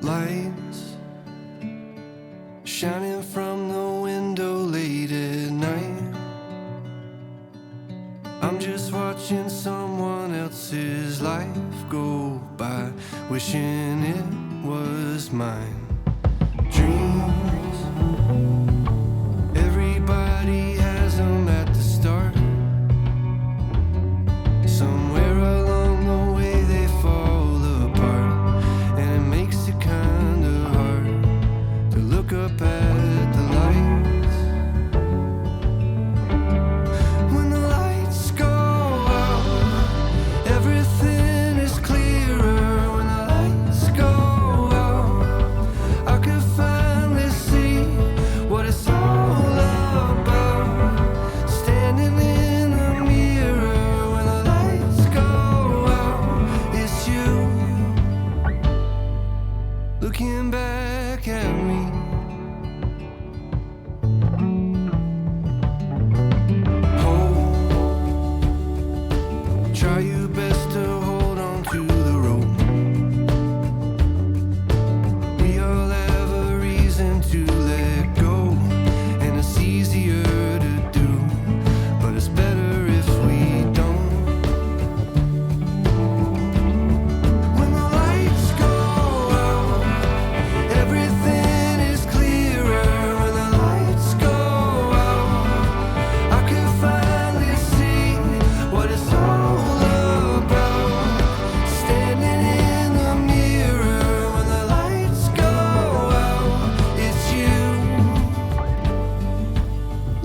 Lights shining from the window late at night. I'm just watching someone else's life go by, wishing it was mine. Dreams, everybody has them at the start. Somewhere along the way they fall apart, and it makes it kinda hard to look up at the lights. When the lights go out, everything is clearer. When the lights go out, I can finally see what it's all about. Standing in the mirror, when the lights go out, it's you looking back at me. Try your best to hold on to the rope. We all have a reason to let go, and it's easier to do, but it's better if we don't. When the lights go out, everything is clearer. When the lights go out, I can finally see what it's all about. Standing in the mirror, when the lights go out, it's you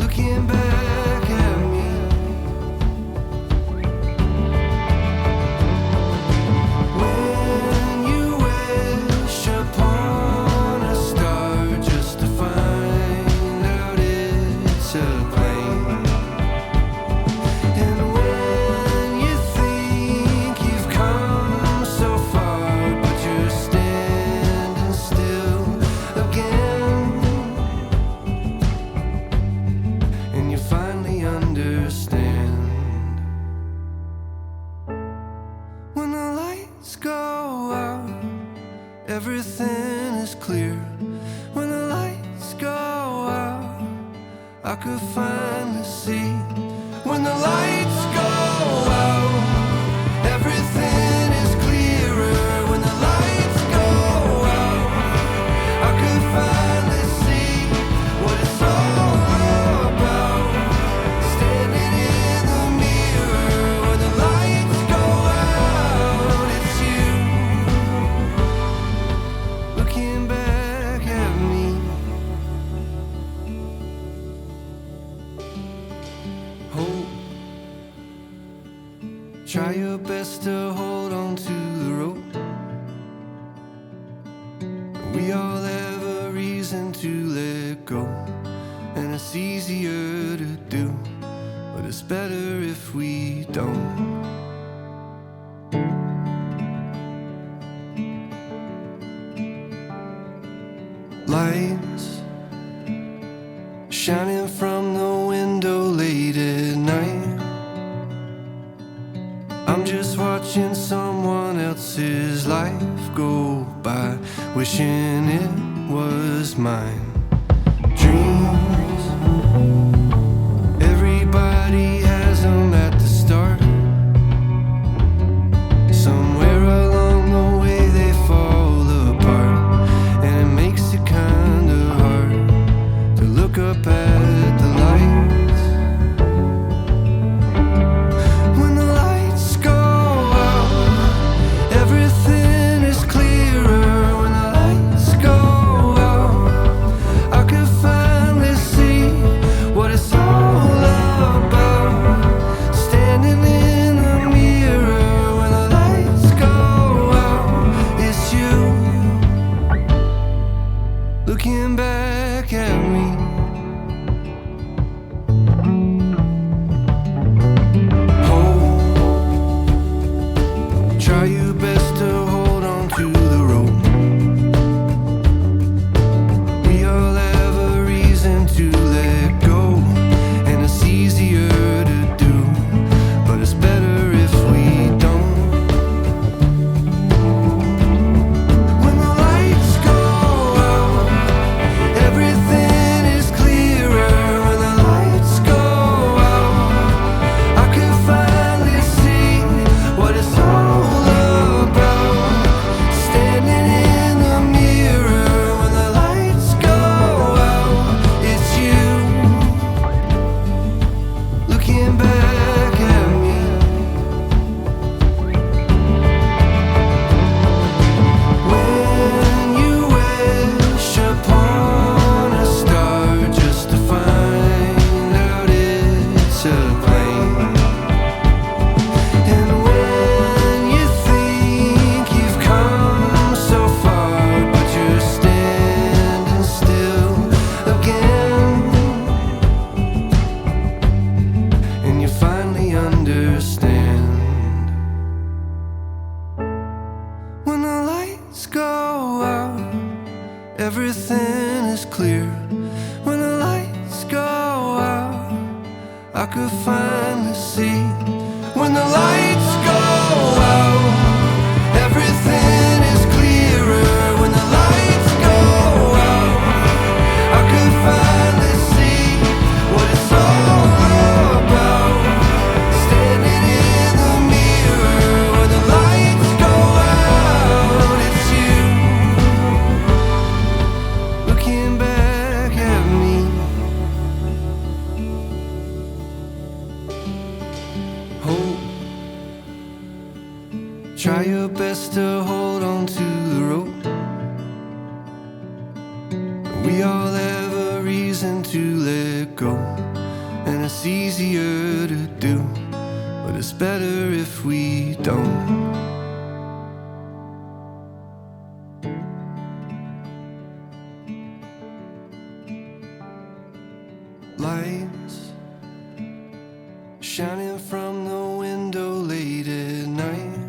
looking back at me. When you wish upon a star just to find out it's a plane. And when you think you've come so far, but you're standing still again, and you finally understand. When the lights go out, everything is clear. When the lights go out, I could finally see. When the lights go out, everything is clearer. When the lights go out, I could finally see what it's all about. Standing in the mirror, when the lights go out, it's you looking back at me. Hope, try your best to hold on to the rope. We all have a reason to let go, and it's easier to do, but it's better if we don't. Lights shining from the window late at night. I'm just watching someone else's life go by, wishing it was mine. Dreams, everybody has them at the start. Somewhere along the way they fall apart, and it makes it kinda hard to look up at the lights. When the lights go out, everything is clearer. When the lights go out, I can finally see when the lights go out. Everything is clearer when the lights go out. I could finally see what it's all about. Standing in the mirror when the lights go out. It's you looking back at me. Hope, try your best to hold on to the rope. We all have a reason to let go, and it's easier to do, but it's better if we don't. Lights shining from the window late at night.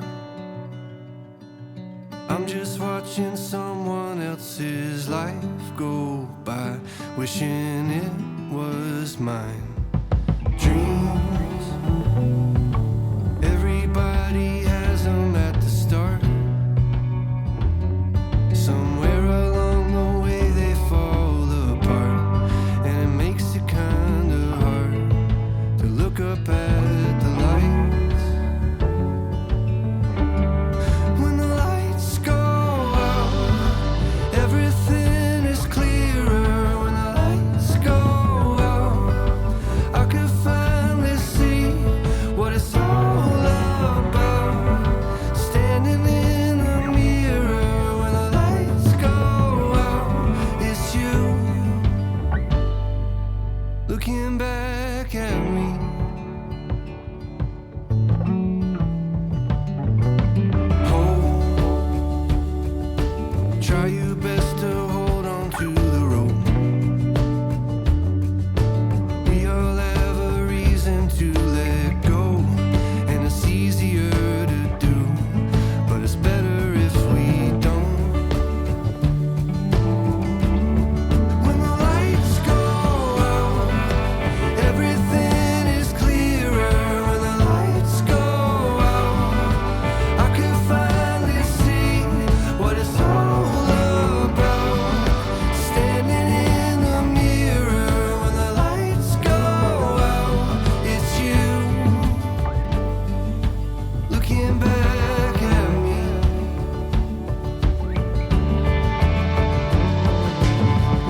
I'm just watching someone else's life go by, wishing it was mine. Dreams, everybody has them at the start. Somewhere along the way they fall apart, and it makes it kinda hard to look up at the lights. When the lights go out, everything is clearer. When the lights go out, I could finally see what it's all about. Standing in the mirror when the lights go out, it's you looking back at me. Hope, try your best to hold on to the rope. We all have a reason to let go, and it's easier to do, but it's better if we don't. When the lights go out, everything is clearer. When the lights go out, I can finally see what it's all about. Standing in the mirror when the lights go out, it's you looking back at me.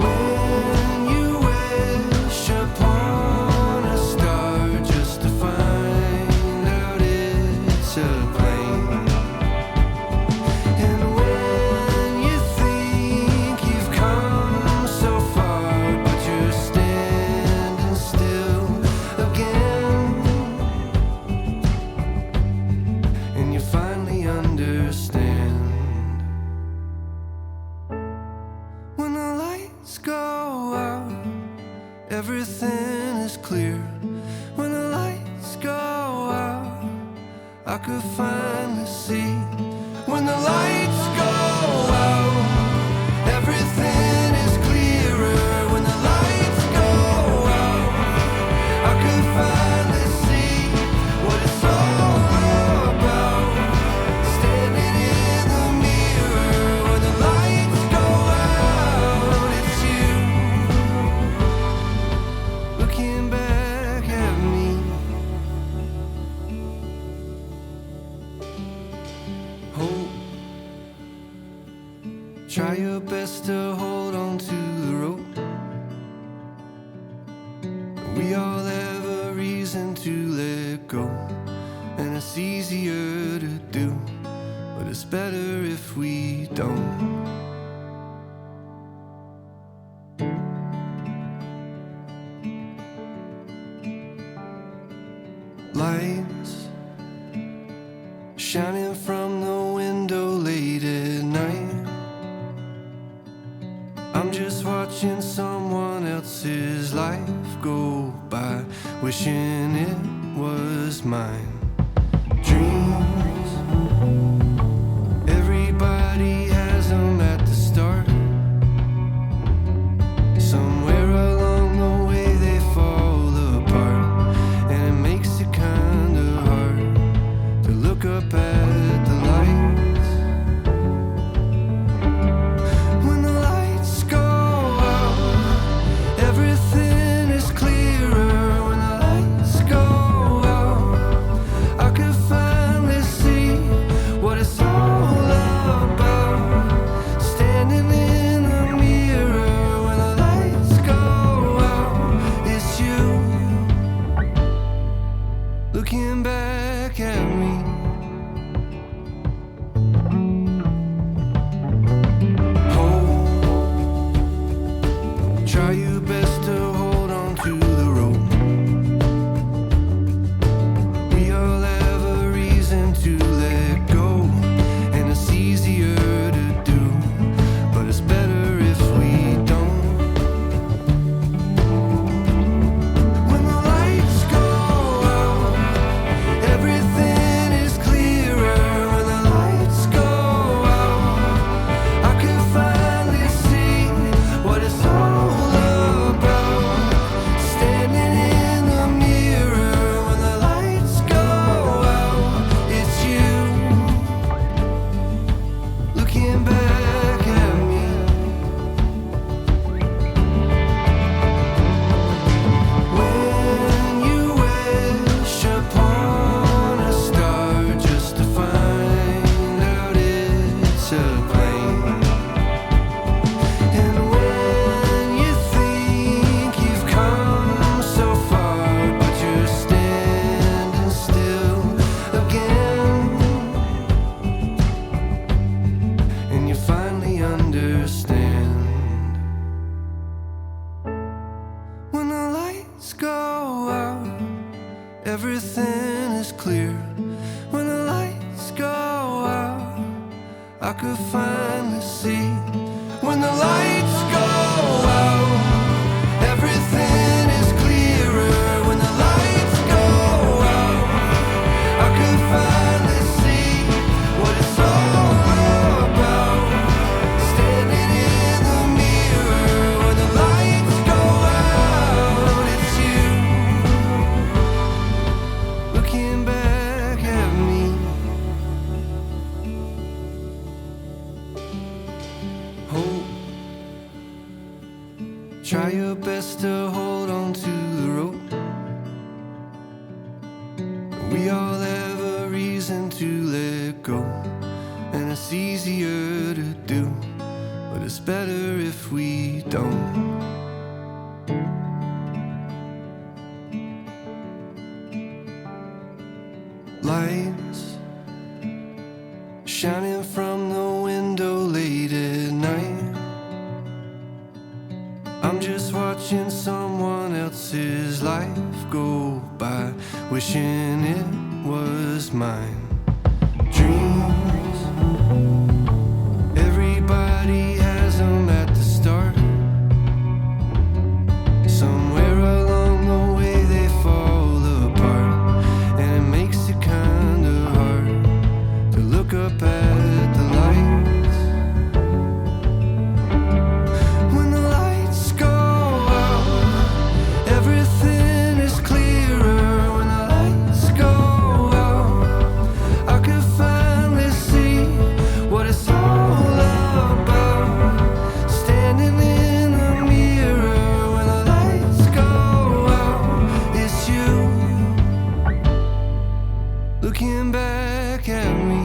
When you wish upon a star just to find out it's a plane, and when you think you've come so far but you're standing still again, and you finally understand. When the lights go out, everything is clear. When the lights go out, I could finally see. When the lights go out, everything is clearer. When the lights go out, I could finally see what it's all about. Standing in the mirror when the lights go out, it's you looking back at me. Hope, try your best to hold on to the rope. We all have a reason to let go, and it's easier to do, but it's better if we don't. Lights shining from the window late at night. I'm just watching someone else's life go by, wishing it was mine. Dreams, everybody has them at the start. Somewhere along the way they fall apart, and it makes it kinda hard I could finally see. When the lights go out, everything is clearer. When the lights go out, I could finally see what it's all about. Standing in the mirror, when the lights go out, it's you looking back at me. Hope, try your best to hold on to the rope. We all have a reason to let go, and it's easier to do, but it's better if we don't. Lights shining from the window late at night. I'm just watching someone else's life go by, wishing it was mine. Dreams, everybody has them at the start. Somewhere along the way they fall apart, and it makes it kinda hard to look up at the lights. When the lights go out, everything is clearer. When the lights go out, I could finally see what it's all about. Standing in the mirror, when the lights go out, it's you looking back at me.